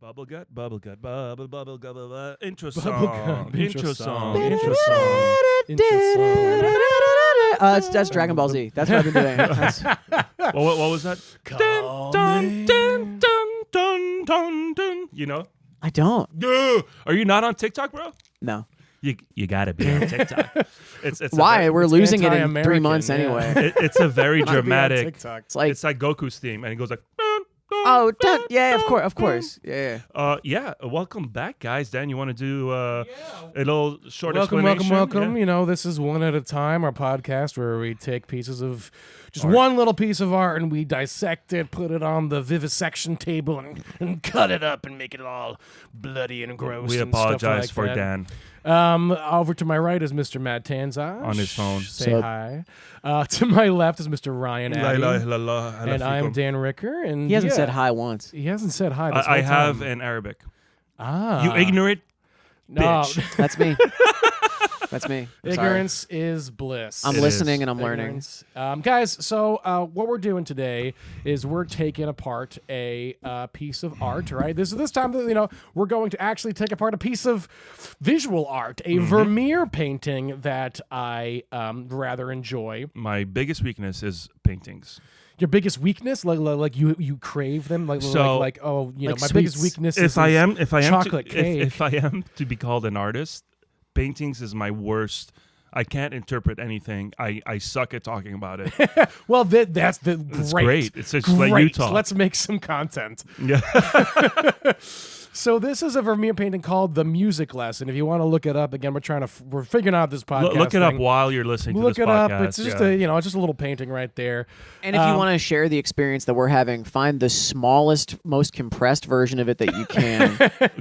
Bubble gut, bubble gut, bubble bubble gut, intro Bubble song, gut, intro song, intro song. That's Dragon Ball Z. That's what I've been doing. What was that? Call Dun me. dun dun dun dun dun. You know? I don't. Are you not on TikTok, bro? No. You gotta be on TikTok. It's Why? We're losing it in 3 anti-American, months yeah. anyway. it's a very Might be on dramatic. TikTok. It's like, It's like Goku's theme, and it goes like. Dun, dun, oh, dun, yeah, dun, of course. Yeah. Welcome back, guys. Dan, you want to do a little short Welcome. explanation? Yeah. You know, this is One at a Time, our podcast where we take pieces of just one little piece of art and we dissect it, put it on the vivisection table, and cut it up and make it all bloody and gross. We and stuff apologize like for that. Dan. Over to my right is Mr. Matt Tanzaj. On his phone. Say Sup? hi. To my left is Mr. Ryan Addy. And I'm Dan Ricker. And He hasn't yeah, said hi once. He hasn't said hi this I whole have time. in Arabic. Ah. You ignorant No, bitch. That's me. That's me. I'm sorry. ignorance is bliss. I'm It listening is. and I'm learning. Ignorance. Guys, so what we're doing today is we're taking apart a piece of art, right? This time, we're going to actually take apart a piece of visual art, a Vermeer painting that I rather enjoy. My biggest weakness is paintings. Your biggest weakness, like you crave them, like So- like my sweets. biggest weakness is If I am chocolate cake. if I am to be called an artist, paintings is my worst. I can't interpret anything. I suck at talking about it. well, that's the It's great. great. It's just let you talk. Let's make some content. Yeah. So this is a Vermeer painting called The Music Lesson. If you want to look it up, again, we're figuring out this podcast. Look it up thing. while you're listening to Look this it podcast. up. It's just yeah. it's just a little painting right there. And if you want to share the experience that we're having, find the smallest, most compressed version of it that you can.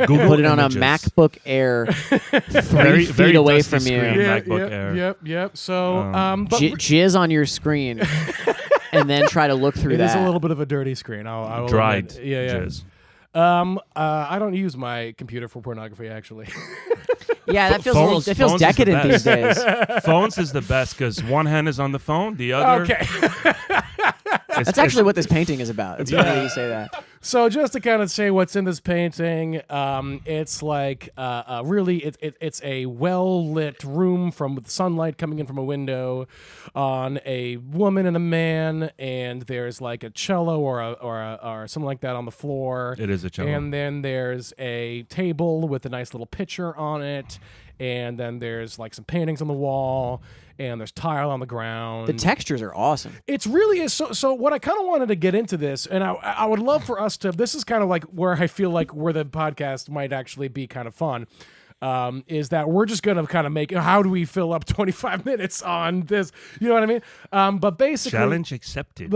Google Put it on images. a MacBook Air 3 Very- feet very away dusty from screen. you. MacBook Air. Yep. So, but Jizz on your screen and then try to look through it that. is a little bit of a dirty screen. I will Dried admit. Yeah. jizz. I don't use my computer for pornography, actually. Yeah, that feels Phones- that feels phones is the decadent these best. days. Phones is the best because one hand is on the phone, the other. Okay. That's actually what this painting is about. It's funny that you say that. So just to kind of say what's in this painting, it's like really it's a well lit room with sunlight coming in from a window on a woman and a man, and there's like a cello or something like that on the floor. It is a cello. And then there's a table with a nice little picture on it, and then there's like some paintings on the wall, and there's tile on the ground. The textures are awesome. It's really is so what I kind of wanted to get into this, and I would love for us to, this is kind of like where I feel like where the podcast might actually be kind of fun, is that we're just going to kind of make, how do we fill up 25 minutes on this, you know what I mean? But basically, Challenge accepted.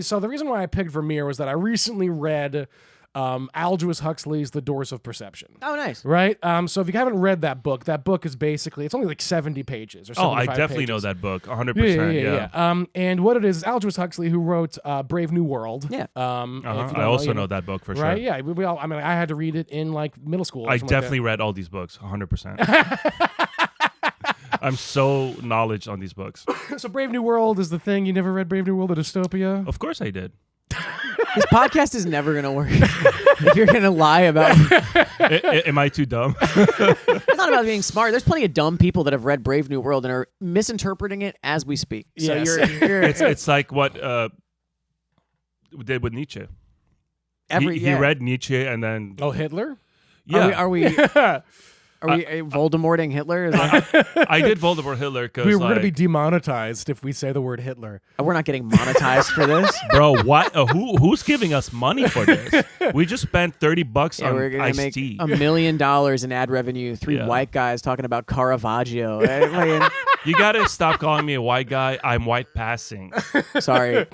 so the reason why I picked Vermeer was that I recently read Aldous Huxley's The Doors of Perception. Oh, nice. Right? So if you haven't read that book is basically, it's only like 70 pages or Oh, 75 I definitely pages. know that book. 100%. Yeah. And what it is Aldous Huxley, who wrote Brave New World. Yeah. If you I don't also you know that book for Right? sure. Yeah. We all, I mean, I had to read it in like middle school. Or I something like definitely read all these books. 100%. I'm so knowledge on these books. that. So Brave New World is the thing. You never read Brave New World, a dystopia? Of course I did. This podcast is never going to work if you're going to lie about Am I too dumb? It's not about being smart. There's plenty of dumb people that have read Brave New World and are misinterpreting it as we speak. So Yes. you're It's like what we did with Nietzsche. He read Nietzsche and then Oh, Hitler? yeah. Are we Voldemorting Hitler? Is that, I did Voldemort Hitler because We're going to be demonetized if we say the word Hitler. we're not getting monetized for this. bro, what? Who's giving us money for this? We just spent $30 Yeah, on we're gonna iced make tea. $1 million in ad revenue. 3 Yeah. white guys talking about Caravaggio. Like, You gotta stop calling me a white guy. I'm white passing. sorry,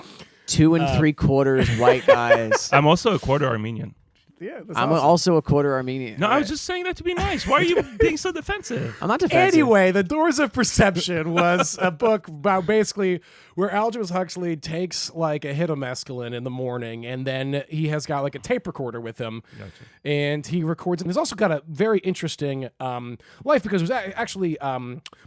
2 3/4 white guys. I'm also a quarter Armenian. Yeah, that's I'm awesome. also a quarter Armenian. No, I was just saying that to be nice. Why are you being so defensive? I'm not defensive. Anyway, The Doors of Perception was a book about basically where Aldous Huxley takes like a hit of mescaline in the morning, and then he has got like a tape recorder with him, and he records. And he's also got a very interesting life because he was actually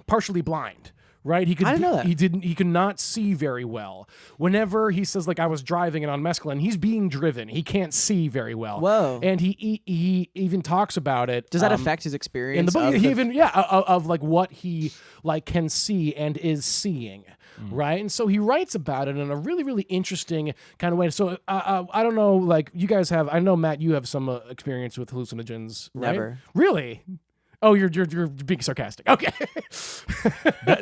partially blind. Right, he could. I didn't know that. He didn't. He could not see very well. Whenever he says like I was driving and on mescaline, he's being driven. He can't see very well. Whoa. And he even talks about it. Does that affect his experience? in the book? of He even of like what he like can see and is seeing. Right, and so he writes about it in a really, really interesting kind of way. So I don't know, like you guys have. I know Matt, you have some experience with hallucinogens. Right? Never. Really? Oh, you're being sarcastic. Okay.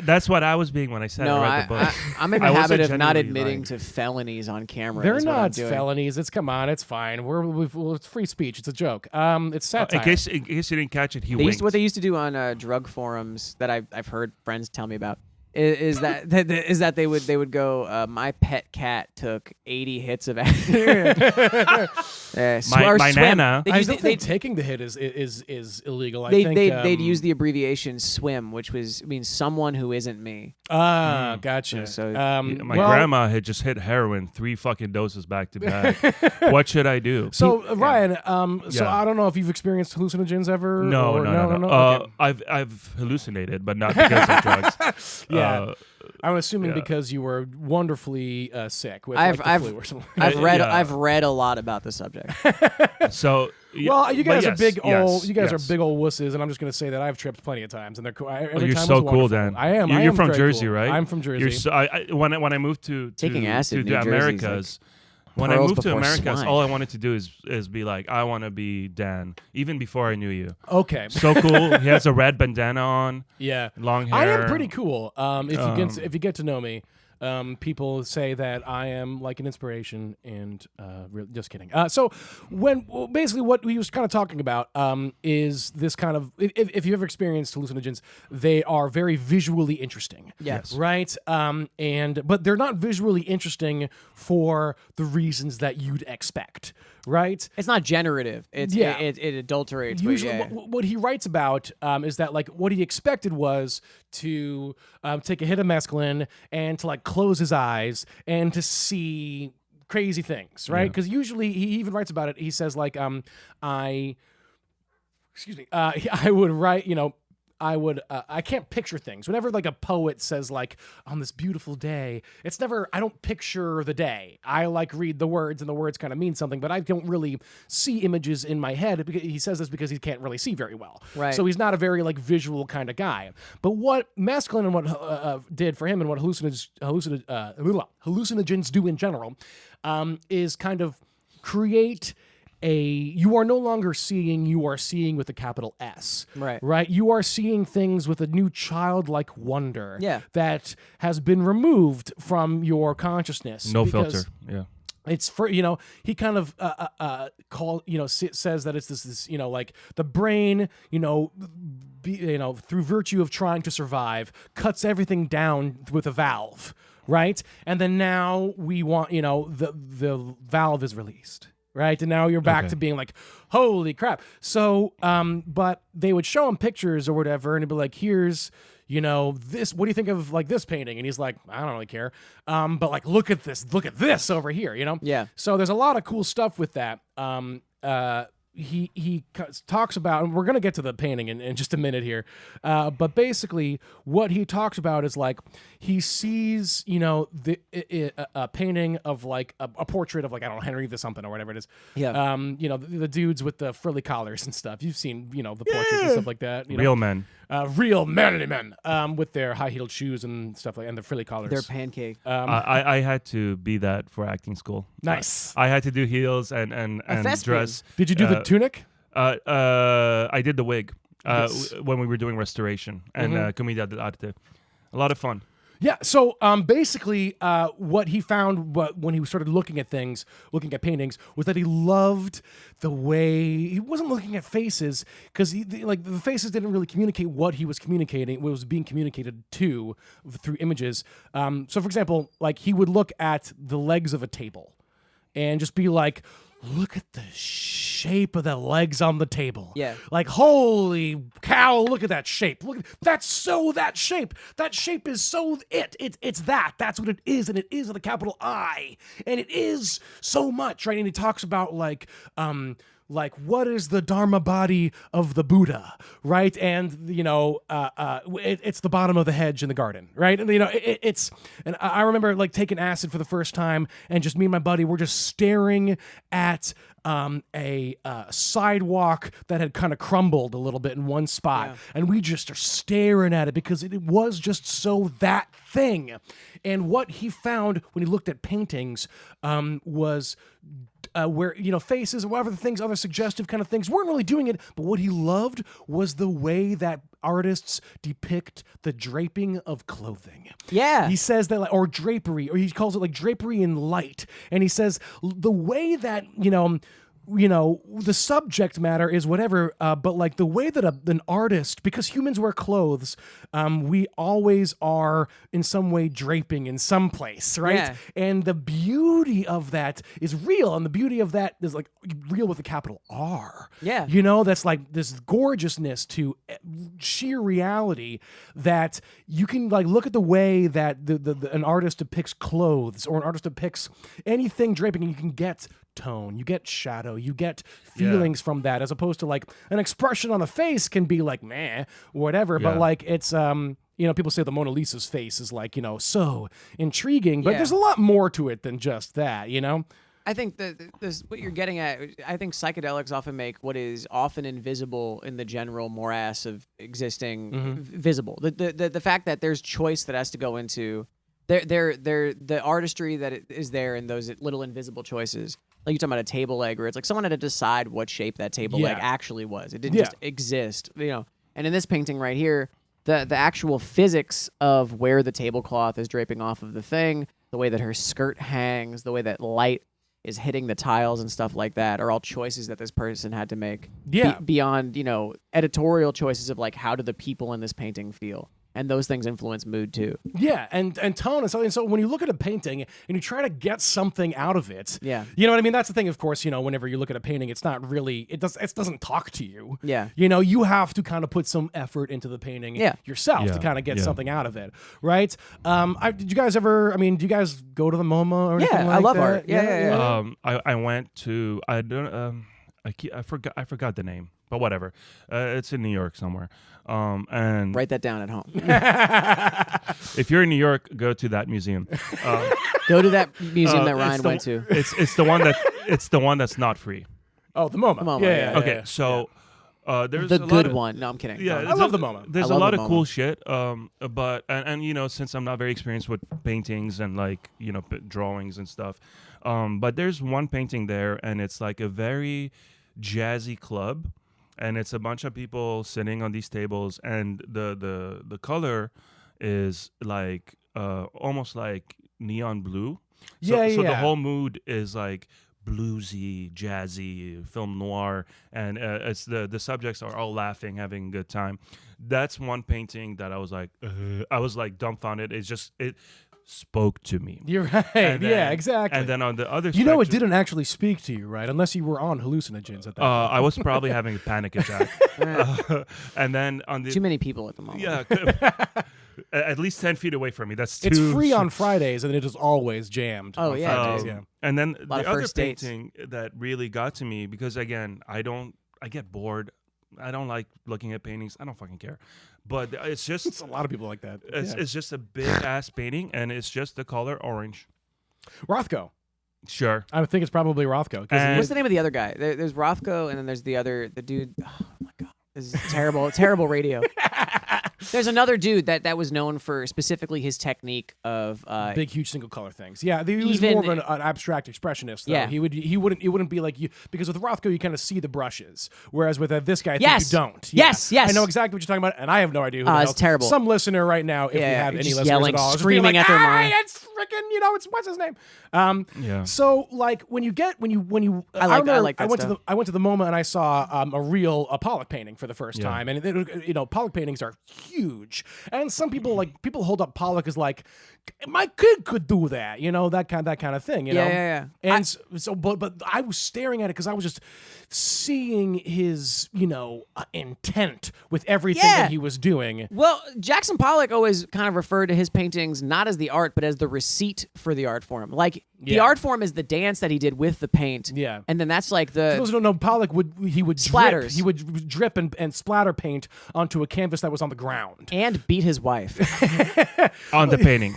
That's what I was being when I said No, I read the book. I'm in the I wasn't habit of not genuinely admitting lying. to felonies on camera. They're is what I'm not doing. felonies. It's come on. It's fine. It's free speech. It's a joke. It's satire. In case you didn't catch it, he They winked. what they used to do on drug forums that I've heard friends tell me about is that they would go. My pet cat took 80 hits of acid. My nana. I They still think taking the hit is illegal. I They'd think use the abbreviation SWIM, which means someone who isn't me. Gotcha. So- My well, grandma had just hit heroin 3 fucking doses back to back. What should I do? So Ryan, so Yeah. I don't know if you've experienced hallucinogens ever. No. or, no. Okay. I've hallucinated, but not because of drugs. Yeah. I'm assuming yeah. because you were wonderfully sick with I've- like, the I've- flu or something. I've read a lot about the subject. So Well, you guys but are yes, big old. yes, You guys yes. are big old wusses, and I'm just gonna say that I've tripped plenty of times, and they're cool. Every Oh, you're time so was cool, wonderful. Dan. I am. You're I am from very Jersey, cool. right? I'm from Jersey. You're so, when I moved to Taking acid to in the New Jersey is Americas. When I pearls moved to before Americas, swine. all I wanted to do is be like, I want to be Dan, even before I knew you. Okay. So cool. He has a red bandana on, Yeah. long hair. I am pretty cool. If you get to know me, people say that I am like an inspiration, and just kidding. So basically what he was kind of talking about is this kind of if you've ever experienced hallucinogens, they are very visually interesting. Yes. Right. But they're not visually interesting for the reasons that you'd expect. Right. It's not generative. It's Yeah. it adulterates. Usually, but yeah. what he writes about is that like what he expected was to take a hit of mescaline and to like close his eyes and to see crazy things, right? Because usually he even writes about it. He says like I would write, I can't picture things. Whenever like a poet says like on this beautiful day, it's never, I don't picture the day. I like read the words and the words kind of mean something, but I don't really see images in my head. Because he says this because he can't really see very well. Right. So he's not a very like visual kind of guy. But what mescaline and what did for him and what hallucinogens do in general is kind of create you are no longer seeing, you are seeing with a capital S. Right. You are seeing things with a new childlike wonder Yeah. that has been removed from your consciousness. No because filter. Yeah. It's for he kind of says that it's this like the brain through virtue of trying to survive cuts everything down with a valve, right? And then now we want the valve is released. Right. And now you're back Okay. to being like, holy crap. So, but they would show him pictures or whatever, and it'd be like, here's, this, what do you think of like this painting? And he's like, I don't really care. But like, look at this over here, Yeah. So there's a lot of cool stuff with that. He talks about, and we're going to get to the painting in just a minute here, but basically what he talks about is like he sees a painting of like a portrait of like, I don't know, Henry the something or whatever it is. Yeah. The dudes with the frilly collars and stuff. You've seen the portraits and stuff like that. Real men. Real manly men with their high heeled shoes and stuff like, and the frilly collars. They're pancake. I had to be that for acting school. Nice. I had to do heels and thespian. dress. Did you do the tunic? I did the wig Yes. when we were doing restoration and Commedia dell'arte. A lot of fun. Yeah. So basically, what he found when he started looking at paintings, was that he loved the way he wasn't looking at faces because the faces didn't really communicate what he was communicating, what was being communicated to through images. So, for example, like he would look at the legs of a table and just be like, look at the shape of the legs on the table. Yeah. Like, holy cow, look at that shape. That's that shape. That shape is so it's that. That's what it is, and it is with a capital I. And it is so much, right? And he talks about like like, what is the Dharma body of the Buddha, right? And it's the bottom of the hedge in the garden, right? And and I remember like taking acid for the first time, and just me and my buddy were just staring at a sidewalk that had kind of crumbled a little bit in one spot, and we just are staring at it because it was just so that thing. And what he found when he looked at paintings was where faces or whatever the things, other suggestive kind of things weren't really doing it, but what he loved was the way that artists depict the draping of clothing. Yeah. He says that, or drapery, or he calls it like drapery in light. And he says the way that, the subject matter is whatever, but like the way that an artist, because humans wear clothes, we always are in some way draping in some place, right? Yeah. And the beauty of that is real, and the beauty of that is like real with a capital R. Yeah. That's like this gorgeousness to sheer reality that you can like look at the way that an artist depicts clothes or an artist depicts anything draping, and you can get tone, you get shadow, you get feelings from that, as opposed to like an expression on a face can be like meh, whatever, but like it's people say the Mona Lisa's face is like so intriguing, but there's a lot more to it than just that. I think this what you're getting at. I think psychedelics often make what is often invisible in the general morass of existing visible. The fact that there's choice that has to go into the artistry that is there in those little invisible choices. Like you're talking about a table leg, where it's like someone had to decide what shape that table leg actually was. It didn't just exist, And in this painting right here, the actual physics of where the tablecloth is draping off of the thing, the way that her skirt hangs, the way that light is hitting the tiles and stuff like that, are all choices that this person had to make. Yeah. Beyond, editorial choices of like, how do the people in this painting feel? And those things influence mood too. Yeah, and tone and something. So when you look at a painting and you try to get something out of it, Yeah. you know what I mean? That's the thing, of course, whenever you look at a painting, it's not really, it doesn't talk to you. Yeah. You have to kind of put some effort into the painting yourself to Yeah. kind of get Yeah. something out of it, right? Did you guys ever, do you guys go to the MoMA or anything like I love that? art. Yeah. I went to I don't I forgot the name, but whatever. It's in New York somewhere. And Write that down at home. if you're in New York, go to that museum. Go to that museum that it's Ryan the- went to. It's the one that's not free. Oh, the MoMA. MoMA, yeah. yeah. Okay, so there's The a lot good of- one. No, I'm kidding. Yeah, I love the MoMA. There's I a love lot the of cool MoMA. shit. But since I'm not very experienced with paintings and like drawings and stuff, but there's one painting there, and it's like a very jazzy club, and it's a bunch of people sitting on these tables, and the color is like almost like neon blue. So the whole mood is like bluesy, jazzy, film noir, and it's the subjects are all laughing, having a good time. That's one painting that I was like dumbfounded. It spoke to me. You're right. And then- yeah, exactly. And then on the other, it spectrum, didn't actually speak to you, right? Unless you were on hallucinogens at that point. I was probably having a panic attack. And then on the Too many people at the moment. at least 10 feet away from me. That's too. It's free on Fridays, and it is always jammed. Oh, on yeah, Fridays, dude. yeah. And then lot the of other first dates. painting that really got to me, because again, I get bored. I don't like looking at paintings. I don't fucking care. But it's just It's a lot of people like that. it's just a big ass painting, and it's just the color orange. Rothko. Sure. I think it's probably Rothko. 'cause And- What's the name of the other guy? There's Rothko, and then there's the dude. Oh my god, this is terrible radio. There's another dude that was known for specifically his technique of big, huge single color things. Yeah, he was Even- more of an abstract expressionist. Though. Yeah. he wouldn't be like you, because with Rothko you kind of see the brushes, whereas with this guy, I Yes. think you don't. Yes, Yeah. yes. I know exactly what you're talking about, and I have no idea. Who the it's hell. terrible. Some listener right now, if we Yeah, have any just listeners yelling, at all, just screaming being like, at their mind. It's freaking, it's what's his name. Yeah. So like when you I remember like that I went stuff. I went to the MoMA and I saw a real Pollock painting for the first time, and Pollock paintings are huge, and some people hold up Pollock as like, my kid could do that, that kind of thing, Yeah. And but I was staring at it because I was just seeing his intent with everything Yeah. that he was doing. Well, Jackson Pollock always kind of referred to his paintings not as the art, but as the receipt for the art form. Like The art form is the dance that he did with the paint. Yeah. And then that's like For those who don't know, Pollock would Splatters. He would drip and splatter paint onto a canvas that was on the ground. and beat his wife. On the painting.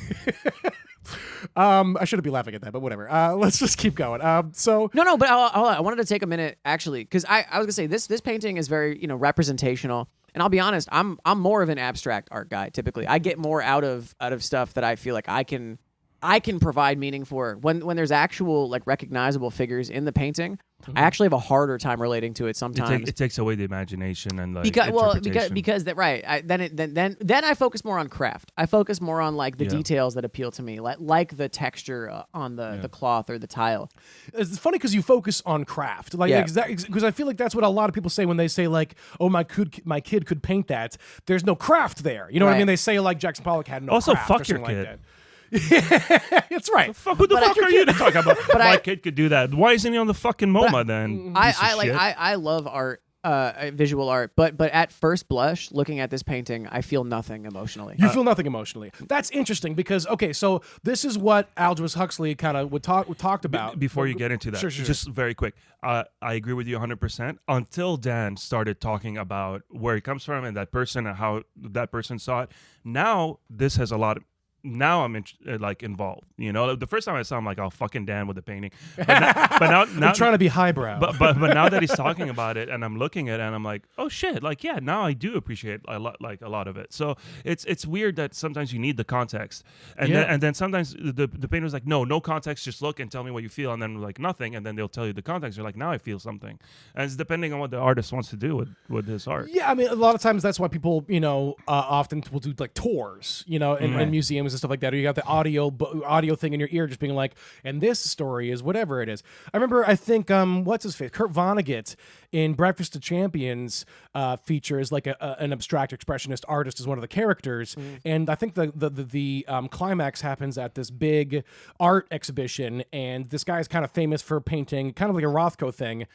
I shouldn't be laughing at that, but whatever. Let's just keep going. So No, but hold on. I wanted to take a minute actually, because I was gonna say this painting is very representational. And I'll be honest, I'm more of an abstract art guy typically. I get more out of stuff that I feel like I can provide meaning for. When there's actual like recognizable figures in the painting, I actually have a harder time relating to it sometimes. It takes away the imagination and like because that right. Then I focus more on craft. I focus more on like the details that appeal to me, like the texture on the cloth or the tile. it's funny because you focus on craft, like exactly because I feel like that's what a lot of people say when they say like, "Oh, my kid could paint that." There's no craft there. You know what I Right. mean? They say like Jackson Pollock had no Also, craft fuck or your something kid. like that. It's right. Who the fuck are you to talk about? But My I- kid could do that. Why isn't he on the fucking MoMA then? I love art, visual art, but at first blush, looking at this painting, I feel nothing emotionally. You feel nothing emotionally. That's interesting because okay, so this is what Aldous Huxley kind of talked about. Before you get into that, Sure. just very quick, I agree with you 100%. Until Dan started talking about where he comes from and that person and how that person saw it, now this has a lot. Now I'm involved. You know, the first time I saw him, like, oh, fucking Dan with the painting. But now I'm trying to be highbrow. But now that he's talking about it and I'm looking at it and I'm like, oh shit, like yeah, now I do appreciate a lot of it. So it's weird that sometimes you need the context, and then sometimes the painter's like, no context, just look and tell me what you feel, and then like nothing, and then they'll tell you the context. You're like, now I feel something, and it's depending on what the artist wants to do with his art. Yeah, I mean, a lot of times that's why people, often will do like tours, in museums and stuff like that. Or you got the audio thing in your ear, just being like, and this story is whatever it is. I remember, I think, what's his face, Kurt Vonnegut in Breakfast of Champions features like an abstract expressionist artist as one of the characters, and I think the climax happens at this big art exhibition, and this guy is kind of famous for painting kind of like a Rothko thing,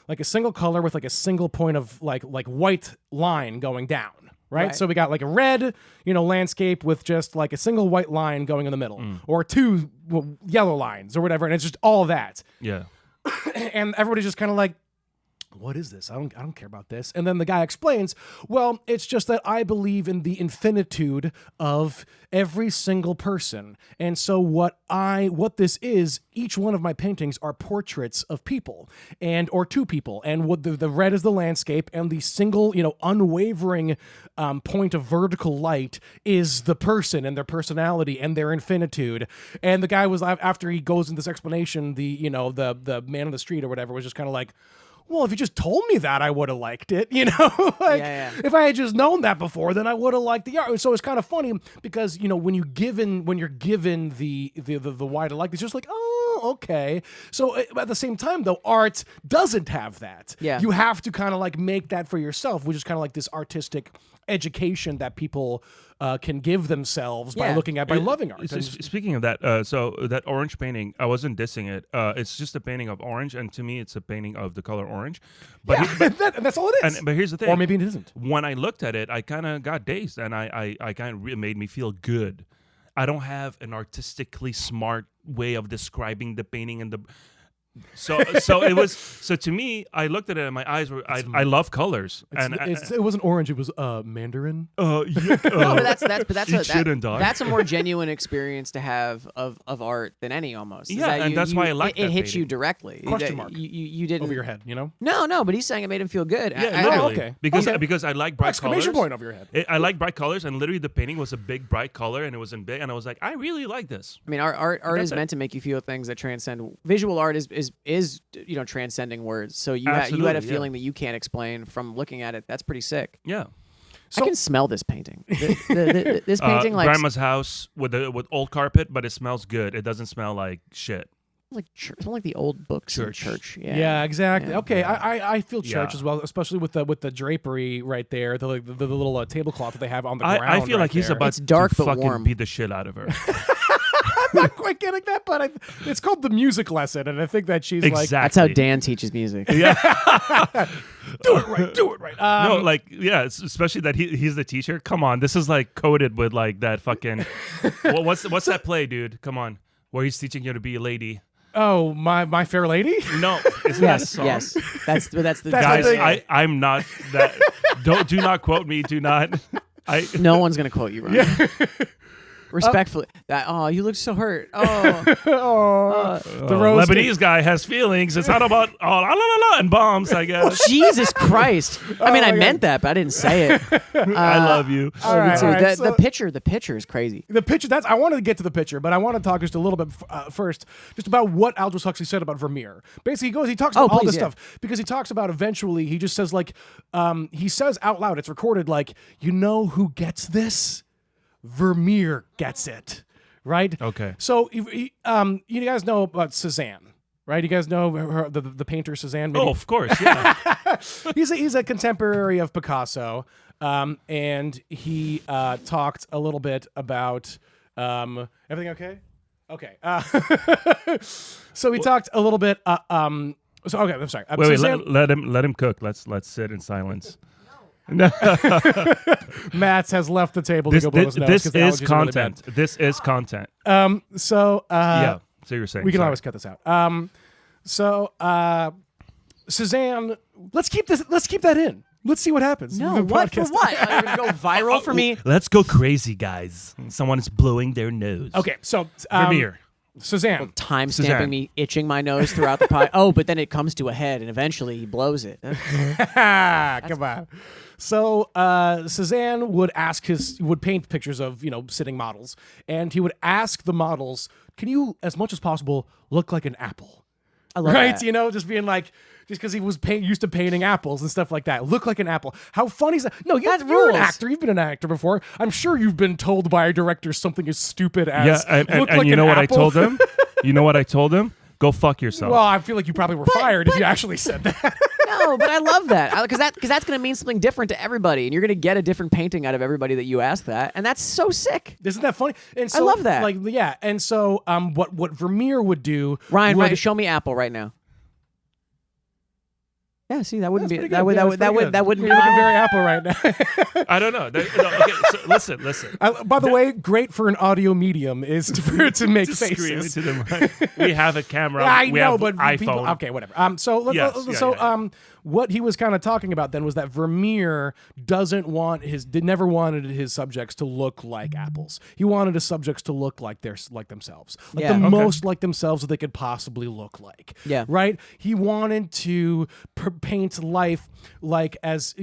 like a single color with like a single point of like white line going down. Right? So we got like a red, landscape with just like a single white line going in the middle, or two yellow lines or whatever, and it's just all that. Yeah. And everybody's just kind of like, what is this? I don't care about this. And then the guy explains, well, it's just that I believe in the infinitude of every single person. And so what this is, each one of my paintings are portraits of people or two people. And what the red is the landscape, and the single, unwavering point of vertical light is the person and their personality and their infinitude. And the guy was, after he goes into this explanation, the man on the street or whatever was just kind of like, well, if you just told me that, I would have liked it, If I had just known that before, then I would have liked the art. So it's kind of funny because, when you're given the why to like, it's just like, oh, okay. So at the same time, though, art doesn't have that. Yeah. You have to kind of like make that for yourself, which is kind of like this artistic education that people can give themselves by loving art. Speaking of that, so that orange painting, I wasn't dissing it. It's just a painting of orange, and to me, it's a painting of the color orange. But that's all it is. but here's the thing, or maybe it isn't. When I looked at it, I kind of got dazed, and I kind of made me feel good. I don't have an artistically smart way of describing the painting and the. So to me, I looked at it and my eyes were. I love colors, It wasn't orange. It was Mandarin. No, but shouldn't die. that's a more genuine experience to have of art than any almost. Yeah, and that's why I like it. that hits you painting. directly. Question mark. You didn't Over your head, No, but he's saying it made him feel good. Yeah, literally. okay. Because I like bright Exclamation colors. point over your head. I like bright colors, and literally the painting was a big bright color, and it was in big, and I was like, I really like this. I mean, art is it. meant to make you feel things that transcend. Visual art is transcending words. So you had a Absolutely, feeling that you can't explain from looking at it. That's pretty sick. Yeah. I can smell this painting. This painting, like grandma's house with old carpet, but it smells good. It doesn't smell like shit. smell like the old books in church. Yeah, exactly. Yeah. Okay, I feel church Yeah. as well, especially with the drapery right there, the little tablecloth that they have on the ground. I feel right like he's there. about It's dark to but fucking warm. beat the shit out of her. I'm not quite getting that, but it's called the music lesson, and I think that she's Exactly. That's how Dan teaches music. Yeah. like, do it right. No, like, yeah, especially that he's the teacher. Come on, this is like coded with like that fucking. What's that play, dude? Come on. where he's teaching you to be a lady. Oh, my Fair Lady. No, isn't that a Yes, song? yes. That's the That's Guys, the thing. I'm not that. Do not quote me. Do not. No one's gonna quote you, Ryan. Respectfully. You look so hurt. Oh, The rose. Lebanese guy has feelings. It's not about la la la and bombs. I guess. Jesus Christ! I mean, my I God. meant that, but I didn't say it. I love you. All right, Me too. all right, The so- the picture is crazy. The picture. I wanted to get to the picture, but I want to talk just a little bit first, just about what Aldous Huxley said about Vermeer. Basically, he talks about all please, this yeah. stuff because he talks about eventually. He just says like, he says out loud. It's recorded. Like, you know who gets this? Vermeer gets it, right? Okay. So, you guys know about Cézanne, right? You guys know the painter Cézanne. Maybe? Oh, of course. Yeah. He's a contemporary of Picasso, and he talked a little bit about everything. Okay, okay. So he talked a little bit. So okay, I'm sorry. Wait. Cézanne- Let him cook. Let's sit in silence. Matt has left the table This to go blow his nose this 'cause the is allergies are really content. This is content. bad. So Yeah. So you're saying we can sorry. always cut this out. Cézanne, let's keep that in. Let's see what happens. No, The what for podcast- what? You're gonna go viral for me? Let's go crazy, guys. Someone is blowing their nose. Okay, so Vermeer. Cézanne. Time Cézanne. stamping me, itching my nose throughout the pie. Oh, but then it comes to a head, and eventually he blows it. Come on. So Cézanne would paint pictures of sitting models, and he would ask the models, "Can you, as much as possible, look like an apple?" I love Right? that. Just being like, just because he was used to painting apples and stuff like that. Look like an apple. How funny is that? No, you're an rules. actor. You've been an actor before. I'm sure you've been told by a director something as stupid as Yeah, and look like you an know what apple. I told him? You know what I told him? Go fuck yourself. Well, I feel like you probably were fired if you actually said that. No, but I love that because that's going to mean something different to everybody, and you're going to get a different painting out of everybody that you ask that, and that's so sick. Isn't that funny? And so, love that. Like, yeah. And so, what Vermeer would do, Ryan, show me Apple right now. Yeah, see, that wouldn't That's be pretty that good. would Yeah, that that's would pretty that good. wouldn't be You're looking my- very Apple right now. I don't know. Okay, so listen. By the way, great for an audio medium is to make To scream faces. into the mic. We have a camera. I we know, have but iPhone. people. Okay, whatever. So Yes, yeah. what he was kind of talking about then was that Vermeer never wanted his subjects to look like apples. He wanted his subjects to look like themselves, like Yeah. the Okay. most like themselves that they could possibly look like. Yeah. Right. He wanted to paint life like as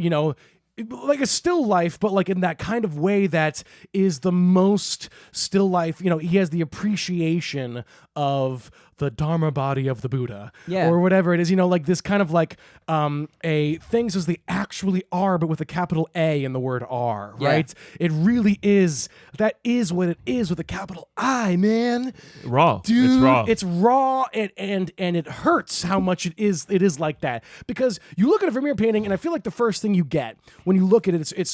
like a still life, but like in that kind of way that is the most still life. He has the appreciation of the Dharma body of the Buddha, Yeah. or whatever it is. Like this kind of like a things as they actually are, but with a capital A in the word are. Yeah. Right? It really is. That is what it is with a capital I, man. Raw. Dude, It's raw. It's raw, and it hurts how much it is like that. Because you look at a Vermeer painting, and I feel like the first thing you get when you look at it, it's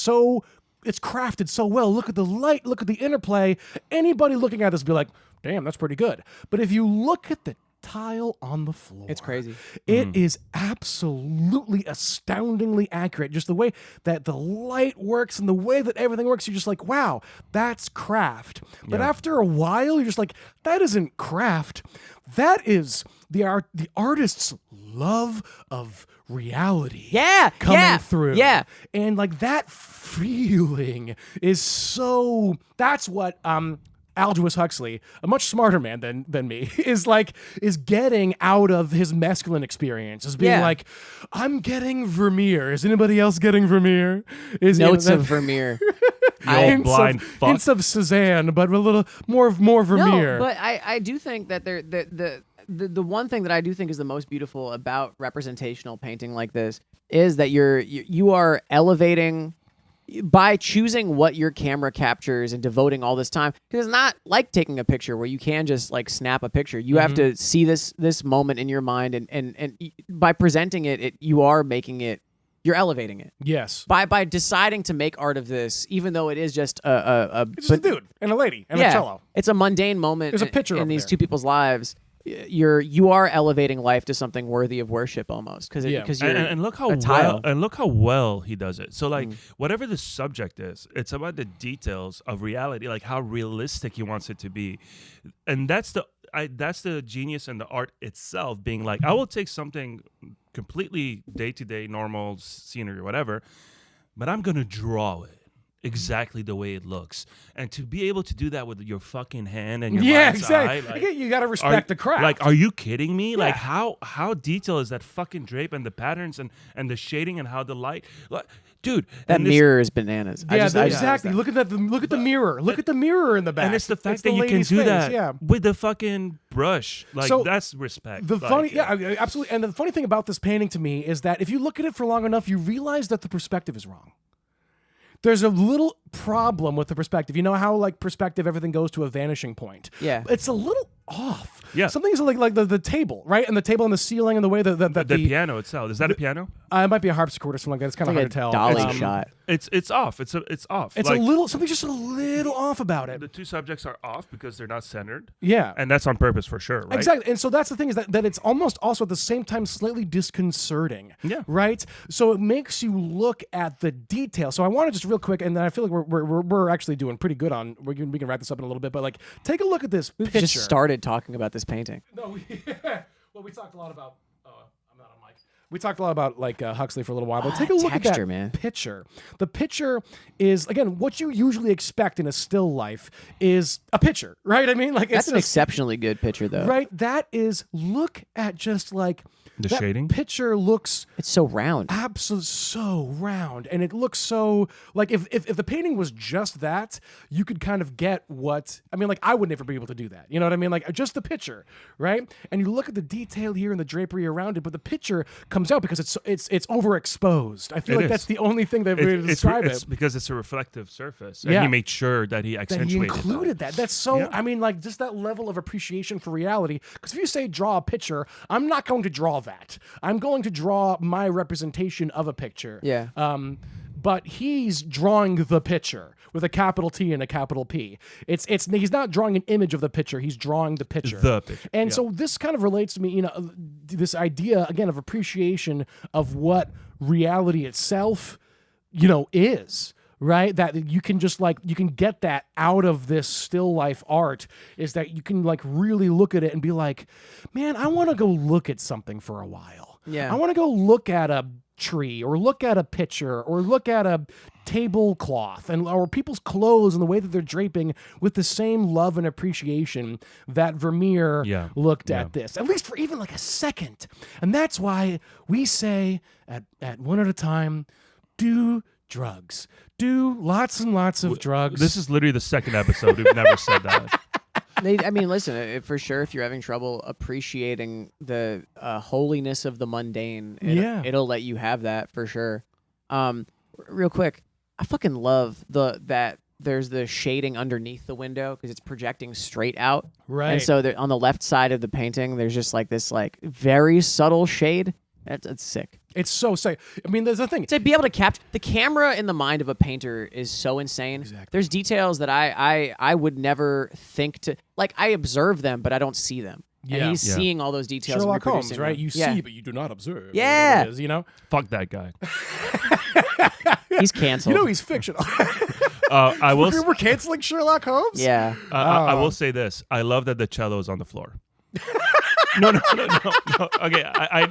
crafted so well. Look at the light, look at the interplay. Anybody looking at this will be like, damn, that's pretty good. But if you look at the tile on the floor, It's crazy. It is absolutely astoundingly accurate. Just the way that the light works and the way that everything works, you're just like, wow, that's craft. But after a while, you're just like, that isn't craft. That is the artist's love of reality. Yeah, coming yeah, through. yeah. And like that feeling is so. That's what Aldous Huxley, a much smarter man than me, is getting out of his masculine experience, is being Yeah. like, I'm getting Vermeer. Is anybody else getting Vermeer? Notes of Vermeer. old blind fuck. hints of Cézanne, but a little more Vermeer. No, but I do think that the one thing that I do think is the most beautiful about representational painting like this is that you are elevating by choosing what your camera captures and devoting all this time, because it's not like taking a picture where you can just like snap a picture. You have to see this moment in your mind, and by presenting it, you are making it. You're elevating it Yes. by deciding to make art of this, even though it is just a It's just a dude and a lady and a cello. it's a mundane moment. There's a picture in over these there. two people's lives. You are elevating life to something worthy of worship almost, because Yeah. you're and look how a tile. well he does it. So like whatever the subject is, it's about the details of reality, like how realistic he wants it to be, and that's that's the genius in the art itself. Being like, I will take something completely day to day, normal scenery or whatever, but I'm gonna draw it exactly the way it looks, and to be able to do that with your fucking hand and your mind's exactly. eye, like, You got to respect the craft. Like, are you kidding me? Like, Yeah. how detailed is that fucking drape and the patterns and the shading and how the light, like, dude. That and this- mirror is bananas. I just exactly. noticed that. Look at that. Look at the mirror. Look at the mirror in the back. And it's the fact the that you can lady's do face, that Yeah. with the fucking brush. Like, So, that's respect. The Like, funny, absolutely. And the funny thing about this painting to me is that if you look at it for long enough, you realize that the perspective is wrong. There's a little problem with the perspective. You know how like perspective, everything goes to a vanishing point. Yeah. It's a little off. Yeah. Something's like the table, right? And the table and the ceiling and the way that the piano itself. Is that a piano? It might be a harpsichord or something like that. It's kind of Like hard a to tell. dolly shot. It's off. It's off. It's like, a little something's just a little off about it. the two subjects are off because they're not centered. Yeah. And that's on purpose for sure, right? Exactly. And so that's the thing is that it's almost also at the same time slightly disconcerting. Yeah. Right? So it makes you look at the detail. So I want to just real quick, and then I feel like we're actually doing pretty good on, we can wrap this up in a little bit, but like take a look at this picture. Just started talking about this painting. No, well, we talked a lot about, I'm not on mic. We talked a lot about like Huxley for a little while, but take a look at texture, that man. picture. The picture is, again, what you usually expect in a still life is a picture, right? I mean, like That's it's an just, exceptionally good picture, though. right? That is, look at just like The that shading? picture looks It's so round. absolutely so round, and it looks so like if the painting was just that, you could kind of get what I mean. Like I would never be able to do that. You know what I mean? Like just the picture, right? And you look at the detail here and the drapery around it, but the picture comes out because it's overexposed. I feel It like is. that's the only thing that really describe it's it. because it's a reflective surface. And Yeah. he made sure that he That accentuated he included that. That's so. Yeah. I mean, like just that level of appreciation for reality. Because if you say draw a picture, I'm not going to draw that. I'm going to draw my representation of a picture. Yeah. But he's drawing the picture with a capital T and a capital P. He's not drawing an image of the picture. He's drawing the picture. The picture, And yeah. so this kind of relates to me, this idea again of appreciation of what reality itself, is. Right, that you can just like you can get that out of this still life art is that you can like really look at it and be like, man, I want to go look at something for a while. Yeah. I want to go look at a tree or look at a picture or look at a tablecloth or people's clothes and the way that they're draping with the same love and appreciation that Vermeer Yeah. looked Yeah. at this, at least for even like a second. And that's why we say at one at a time, do drugs. Do lots and lots of drugs. This is literally the second episode. We've never said that. I mean, listen, for sure, if you're having trouble appreciating the holiness of the mundane, it'll let you have that for sure. Real quick, I fucking love that there's the shading underneath the window because it's projecting straight out. Right. And so on the left side of the painting, there's just like this like very subtle shade. That's sick. It's so sick. I mean, there's a thing. To be able to capture the camera in the mind of a painter is so insane. Exactly. There's details that I would never think to like. I observe them, but I don't see them. Yeah. And he's Yeah. seeing all those details. and Sherlock Holmes, reproducing right? them. You Yeah. see, but you do not observe. Yeah. Whatever it is, Fuck that guy. He's canceled. he's fictional. I will. We're canceling Sherlock Holmes. Yeah. I will say this. I love that the cello is on the floor. No. Okay,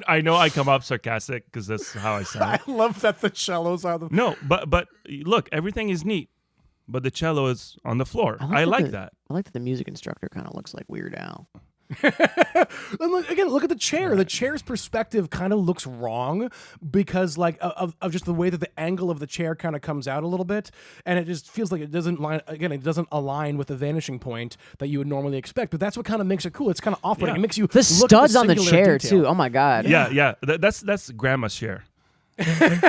I know I come up sarcastic because that's how I I sound. love that the cellos are the. No, but look, everything is neat, but the cello is on the floor. I like that. I like that the music instructor kind of looks like Weird Al. And look, again, look at the chair. The chair's perspective kind of looks wrong because, like, of just the way that the angle of the chair kind of comes out a little bit, and it just feels like it doesn't line. Again, it doesn't align with the vanishing point that you would normally expect. But that's what kind of makes it cool. It's kind of off-putting. Yeah. It makes you The look studs at on the singular chair detail. too. Oh my god. Yeah. That's grandma's chair.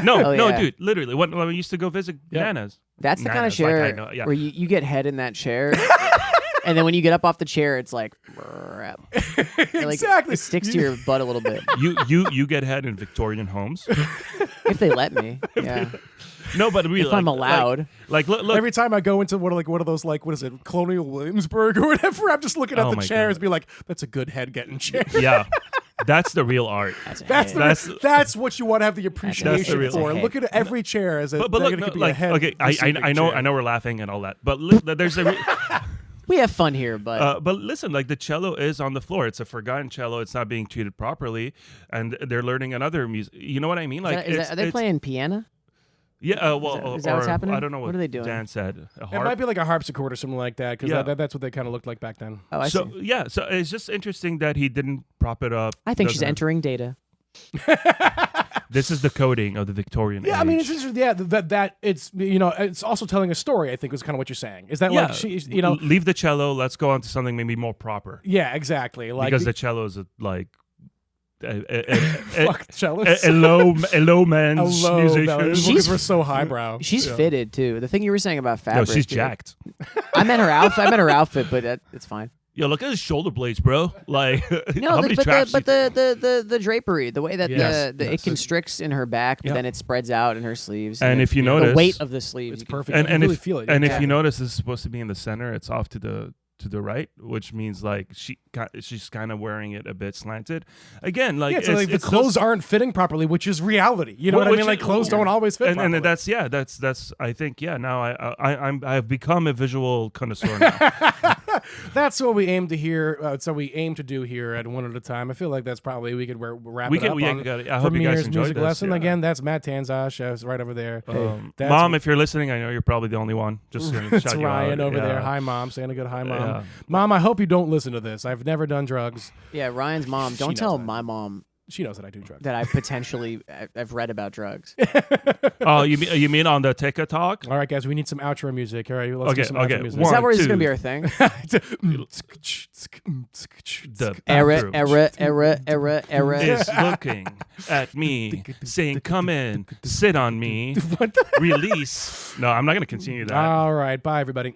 No, yeah. dude, literally. When we used to go visit Nana's. That's the kind of Nana's, like, chair I know, yeah. where you get head in that chair. And then when you get up off the chair, it's like, brrr. Like, Exactly. it sticks to your butt a little bit. You get head in Victorian homes. If they let me. Yeah. No, but really, If I'm allowed. Like look, Every time I go into one of those, like, what is it, Colonial Williamsburg or whatever, I'm just looking at Oh the my chairs God. and be like, that's a good head getting chair. yeah, that's the real art. That's That's what you want to have the appreciation real- for. That's a Look at every chair as a But look, it no, could be a like head okay, receiving I know chair. we're laughing and all that, but there's a We have fun here, But listen, like the cello is on the floor. It's a forgotten cello. It's not being treated properly, and they're learning another music. You know what I mean? Like, are they playing piano? Yeah. Well, is that what's happening? I don't know what are they doing? Dan said. A It harp? might be like a harpsichord or something like that, because Yeah. that's what they kind of looked like back then. Oh, I So see. yeah, so it's just interesting that he didn't prop it up. I think she's Doesn't- entering data. This is the coding of the Victorian Yeah, age. I mean, it's interesting. Yeah, that it's it's also telling a story. I think was kind of what you're saying. Is that yeah, like she, leave the cello. Let's go on to something maybe more proper. yeah, exactly. Like Because the cello is like a fuck cellos. low man's Hello, musician. because She's- we're so highbrow. She's Yeah. fitted too. The thing you were saying about No, fabric. she's dude. jacked. I meant her outfit. But it's fine. Yo, look at his shoulder blades, bro. Like, No, how many traps? but the drapery, the way that Yes, it yes. constricts in her back, but Yeah. then it spreads out in her sleeves. And if you the notice- weight of the sleeves, It's you can- perfect. and You and really if feel it. and Yeah. if you notice, this is supposed to be in the center. It's off to the right, which means like she's kind of wearing it a bit slanted. Again, like yeah, so like the it's clothes those- aren't fitting properly, which is reality. You know Well, what I which mean? Like is- clothes don't always fit and properly. that's I think now I've become a visual connoisseur now. That's what we aim to hear. That's what we aim to do here at One at a Time. I feel like that's probably we could wrap We it can- up we on got it. I hope you guys Premier's enjoyed music this, lesson. yeah. Again, that's Matt Tanzash. It's right over there. That's Mom, if you're listening, I know you're probably the only one. Just to it's shout you Ryan out. over there. Yeah. Hi, Mom. Saying a good hi, Mom. Yeah. Mom, I hope you don't listen to this. I've never done drugs. yeah, Ryan's mom. She Don't knows tell that. my mom She knows that I do drugs. that I potentially I've read about drugs. Oh, you mean on the Tekka talk? All right, guys, we need some outro music. All right, let's do Okay, some okay. outro music. Is that One, where this is gonna two. be our thing? The Era, bathroom is looking at me, saying, "Come in, sit on me, What the- release." No, I'm not gonna continue that. All right, bye, everybody.